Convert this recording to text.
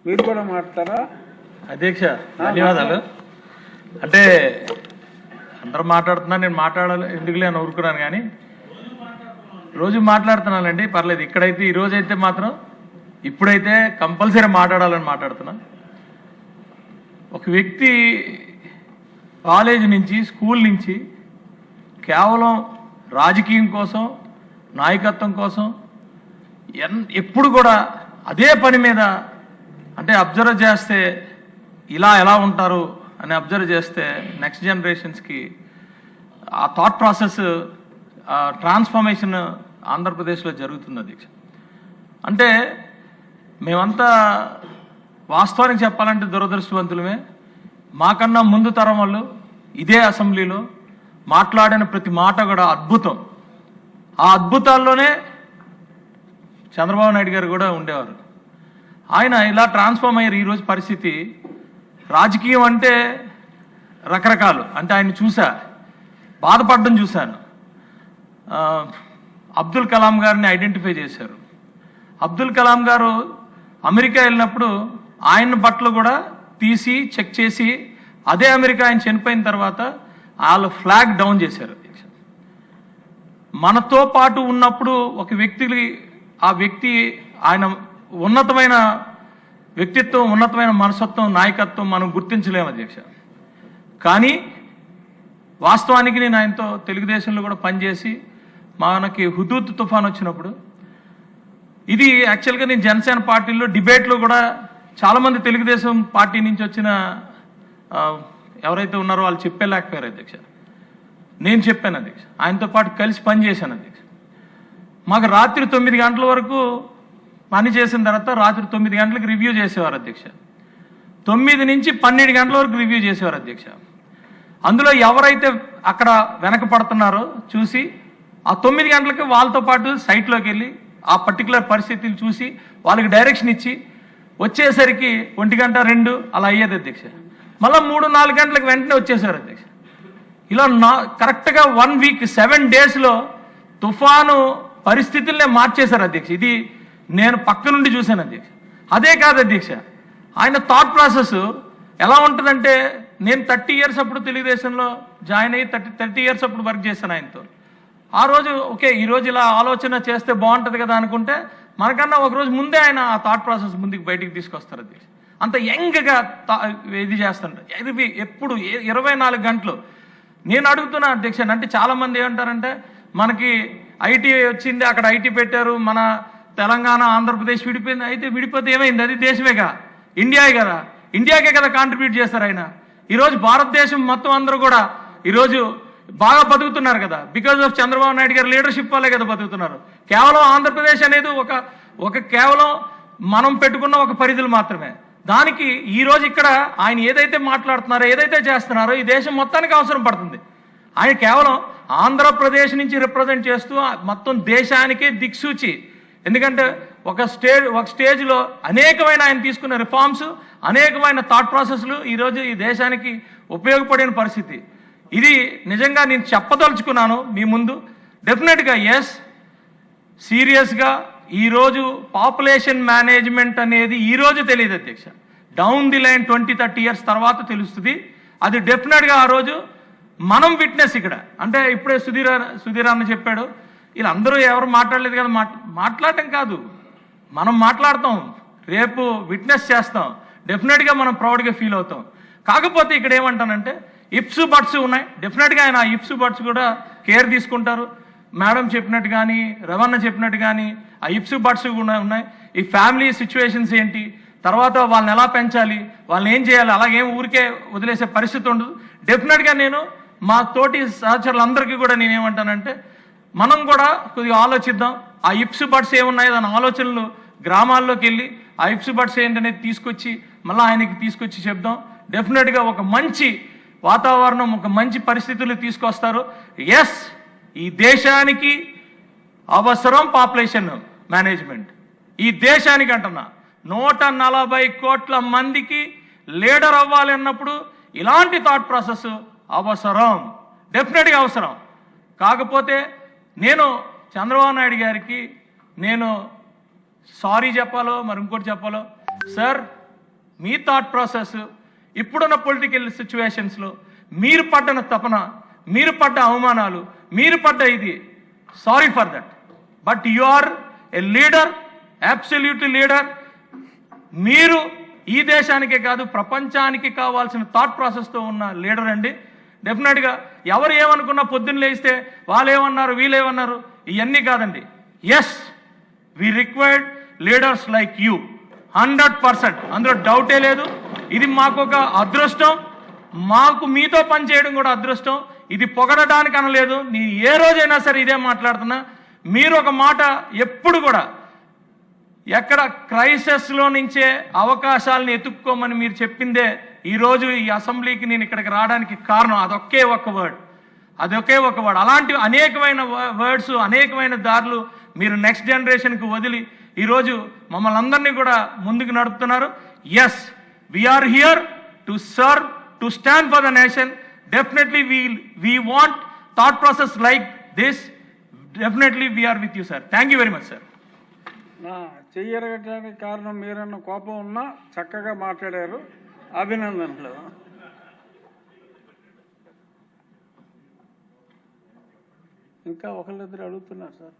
మీరు కూడా మాట్లాడతారా? అధ్యక్ష ధన్యవాదాలు. అంటే అందరూ మాట్లాడుతున్నా, నేను మాట్లాడాలి ఎందుకులే అని ఊరుకున్నాను, కానీ రోజు మాట్లాడుతున్నానండి, పర్లేదు. ఇక్కడైతే ఈ రోజైతే మాత్రం ఇప్పుడైతే కంపల్సరీ మాట్లాడాలని మాట్లాడుతున్నా. ఒక వ్యక్తి కాలేజీ నుంచి, స్కూల్ నుంచి కేవలం రాజకీయం కోసం, నాయకత్వం కోసం ఎప్పుడు కూడా అదే పని మీద, అంటే అబ్జర్వ్ చేస్తే ఇలా ఎలా ఉంటారు అని అబ్జర్వ్ చేస్తే నెక్స్ట్ జనరేషన్స్కి ఆ థాట్ ప్రాసెస్, ట్రాన్స్ఫర్మేషన్ ఆంధ్రప్రదేశ్లో జరుగుతుంది అధ్యక్ష. అంటే మేమంతా వాస్తవానికి చెప్పాలంటే దురదృష్టవంతులమే. మాకన్నా ముందు తరం వాళ్ళు ఇదే అసెంబ్లీలో మాట్లాడిన ప్రతి మాట కూడా అద్భుతం. ఆ అద్భుతాల్లోనే చంద్రబాబు నాయుడు గారు కూడా ఉండేవారు. ఆయన ఇలా ట్రాన్స్ఫార్మ్ అయ్యారు. ఈరోజు పరిస్థితి రాజకీయం అంటే రకరకాలు, అంటే ఆయన చూసా, బాధపడడం చూశాను. అబ్దుల్ కలాం గారిని ఐడెంటిఫై చేశారు. అబ్దుల్ కలాం గారు అమెరికా వెళ్ళినప్పుడు ఆయన బట్టలు కూడా తీసి చెక్ చేసి, అదే అమెరికా ఆయన చనిపోయిన తర్వాత వాళ్ళు ఫ్లాగ్ డౌన్ చేశారు. మనతో పాటు ఉన్నప్పుడు ఒక వ్యక్తికి, ఆ వ్యక్తి ఆయన ఉన్నతమైన వ్యక్తిత్వం, ఉన్నతమైన మనస్తత్వం, నాయకత్వం మనం గుర్తించలేము అధ్యక్ష. కానీ వాస్తవానికి నేను ఆయనతో తెలుగుదేశంలో కూడా పనిచేసి, మనకి హుదూద్ తుఫాన్ వచ్చినప్పుడు, ఇది యాక్చువల్గా నేను జనసేన పార్టీలో డిబేట్లో కూడా చాలామంది తెలుగుదేశం పార్టీ నుంచి వచ్చిన ఎవరైతే ఉన్నారో వాళ్ళు చెప్పలేకపోయారు అధ్యక్ష. నేను చెప్పాను అధ్యక్ష, ఆయనతో పాటు కలిసి పనిచేశాను అధ్యక్ష. మాకు రాత్రి 9 గంటల వరకు పని చేసిన తర్వాత రాత్రి 9 గంటలకు రివ్యూ చేసేవారు అధ్యక్ష. 9 నుంచి 12 గంటల వరకు రివ్యూ చేసేవారు అధ్యక్ష. అందులో ఎవరైతే అక్కడ వెనక పడుతున్నారో చూసి ఆ 9 గంటలకు వాళ్ళతో పాటు సైట్లోకి వెళ్ళి ఆ పర్టికులర్ పరిస్థితులు చూసి వాళ్ళకి డైరెక్షన్ ఇచ్చి వచ్చేసరికి 1 గంట 2 అలా అయ్యేది అధ్యక్ష. మళ్ళీ 3-4 గంటలకు వెంటనే వచ్చేసారు అధ్యక్ష. ఇలా కరెక్ట్గా 1 వీక్ 7 డేస్లో తుఫాను పరిస్థితులనే మార్చేశారు అధ్యక్ష. ఇది నేను పక్క నుండి చూశాను అధ్యక్ష. అదే కాదు అధ్యక్ష, ఆయన థాట్ ప్రాసెస్ ఎలా ఉంటుందంటే, నేను 30 ఇయర్స్ అప్పుడు తెలుగుదేశంలో జాయిన్ అయ్యి 30 ఇయర్స్ అప్పుడు వర్క్ చేశాను ఆయనతో. ఆ రోజు ఓకే, ఈరోజు ఇలా ఆలోచన చేస్తే బాగుంటుంది కదా అనుకుంటే, మనకన్నా ఒకరోజు ముందే ఆయన ఆ థాట్ ప్రాసెస్ ముందుకు బయటికి తీసుకొస్తారు అధ్యక్ష. అంత యంగ్గా ఇది చేస్తుంటారు. ఇది ఎప్పుడు 24 గంటలు. నేను అడుగుతున్నా అధ్యక్ష, అంటే చాలామంది ఏమంటారంటే, మనకి ఐటీ వచ్చింది, అక్కడ ఐటీ పెట్టారు, మన తెలంగాణ ఆంధ్రప్రదేశ్ విడిపోయింది. అయితే విడిపోతే ఏమైంది? అది దేశమేగా, ఇండియాయే కదా, ఇండియాకే కదా కాంట్రిబ్యూట్ చేస్తారు ఆయన. ఈరోజు భారతదేశం మొత్తం అందరూ కూడా ఈరోజు బాగా బతుకుతున్నారు కదా, బికాజ్ ఆఫ్ చంద్రబాబు నాయుడు గారి లీడర్షిప్ వల్లే కదా బతుకుతున్నారు. కేవలం ఆంధ్రప్రదేశ్ అనేది ఒక కేవలం మనం పెట్టుకున్న ఒక పరిధులు మాత్రమే. దానికి ఈరోజు ఇక్కడ ఆయన ఏదైతే మాట్లాడుతున్నారో, ఏదైతే చేస్తున్నారో, ఈ దేశం మొత్తానికి అవసరం పడుతుంది. ఆయన కేవలం ఆంధ్రప్రదేశ్ నుంచి రిప్రజెంట్ చేస్తూ మొత్తం దేశానికే దిక్సూచి. ఎందుకంటే ఒక స్టేజ్లో అనేకమైన ఆయన తీసుకున్న రిఫార్మ్స్, అనేకమైన థాట్ ప్రాసెస్లు ఈరోజు ఈ దేశానికి ఉపయోగపడిన పరిస్థితి. ఇది నిజంగా నేను చెప్పదలుచుకున్నాను మీ ముందు. డెఫినెట్గా ఎస్, సీరియస్గా ఈరోజు పాపులేషన్ మేనేజ్మెంట్ అనేది ఈరోజు తెలియదు అధ్యక్ష. డౌన్ ది లైన్ 20-30 ఇయర్స్ తర్వాత తెలుస్తుంది. అది డెఫినెట్గా ఆ రోజు మనం విట్నెస్ ఇక్కడ. అంటే ఇప్పుడే సుధీర్ అన్న చెప్పాడు, వీళ్ళందరూ ఎవరు మాట్లాడలేదు కదా, మాట్లాడటం కాదు, మనం మాట్లాడతాం, రేపు విట్నెస్ చేస్తాం, డెఫినెట్గా మనం ప్రౌడ్గా ఫీల్ అవుతాం. కాకపోతే ఇక్కడ ఏమంటానంటే, ఇప్స్ బట్స్ ఉన్నాయి. డెఫినెట్గా ఆయన ఆ ఇప్స్ బట్స్ కూడా కేర్ తీసుకుంటారు. మేడం చెప్పినట్టు కానీ, రవణ చెప్పినట్టు కానీ ఆ ఇప్స్ బట్స్ కూడా ఉన్నాయి. ఈ ఫ్యామిలీ సిచ్యువేషన్స్ ఏంటి, తర్వాత వాళ్ళని ఎలా పెంచాలి, వాళ్ళని ఏం చేయాలి, అలాగేం ఊరికే వదిలేసే పరిస్థితి ఉండదు. డెఫినెట్గా నేను మా తోటి సహచరులందరికీ కూడా నేనేమంటానంటే, మనం కూడా కొద్దిగా ఆలోచిద్దాం. ఆ ఇప్స్ బట్స్ ఏమున్నాయో దాని ఆలోచనలు గ్రామాల్లోకి వెళ్ళి ఆ ఇప్స్ బట్స్ ఏంటనేది తీసుకొచ్చి మళ్ళీ ఆయనకి తీసుకొచ్చి చెప్దాం. డెఫినెట్గా ఒక మంచి వాతావరణం, ఒక మంచి పరిస్థితులు తీసుకొస్తారు. ఎస్, ఈ దేశానికి అవసరం పాపులేషన్ మేనేజ్మెంట్. ఈ దేశానికి అంటున్నా 140 కోట్ల మందికి లీడర్ అవ్వాలి అన్నప్పుడు ఇలాంటి థాట్ ప్రాసెస్ అవసరం, డెఫినెట్గా అవసరం. కాకపోతే నేను చంద్రబాబు నాయుడు గారికి నేను సారీ చెప్పాలో మరి ఇంకోటి చెప్పాలో. సార్, మీ థాట్ ప్రాసెస్ ఇప్పుడున్న పొలిటికల్ సిచ్యువేషన్స్లో మీరు పడ్డన తపన, మీరు పడ్డ అవమానాలు, మీరు పడ్డ ఇది, sorry for that. But you are a leader, absolute leader. మీరు ఈ దేశానికే కాదు ప్రపంచానికి కావాల్సిన థాట్ ప్రాసెస్తో ఉన్న లీడర్ అండి. డెఫినెట్గా ఎవరు ఏమనుకున్నా పొద్దున్న లేస్తే వాళ్ళు ఏమన్నారు వీళ్ళేమన్నారు ఇవన్నీ కాదండి. Yes, we required leaders like you 100%, అందులో డౌటే లేదు. ఇది మాకు ఒక అదృష్టం, మాకు మీతో పనిచేయడం కూడా అదృష్టం. ఇది పొగడడానికి అనలేదు, నేను ఏ రోజైనా సరే ఇదే మాట్లాడుతున్నా. మీరు ఒక మాట ఎప్పుడు కూడా ఎక్కడ క్రైసిస్లో నుంచే అవకాశాలను ఎత్తుక్కోమని మీరు చెప్పిందే ఈరోజు ఈ అసెంబ్లీకి నేను ఇక్కడికి రావడానికి కారణం. అదొకే ఒక వర్డ్. అలాంటి అనేకమైన వర్డ్స్, అనేకమైన దారులు మీరు నెక్స్ట్ జనరేషన్కి వదిలి ఈరోజు మమ్మల్ని అందరినీ కూడా ముందుకు నడుపుతున్నారు. Yes, we are here to serve, to stand for the nation. Definitely we want thought process like this. Definitely we are with you, sir. Thank you very much, sir. నా చెయ్యరగటానికి కారణం మీరన్న కోపం ఉన్నా చక్కగా మాట్లాడారు, అభినందనలు. ఇంకా ఒకళ్ళిద్దరు అడుగుతున్నారు సార్.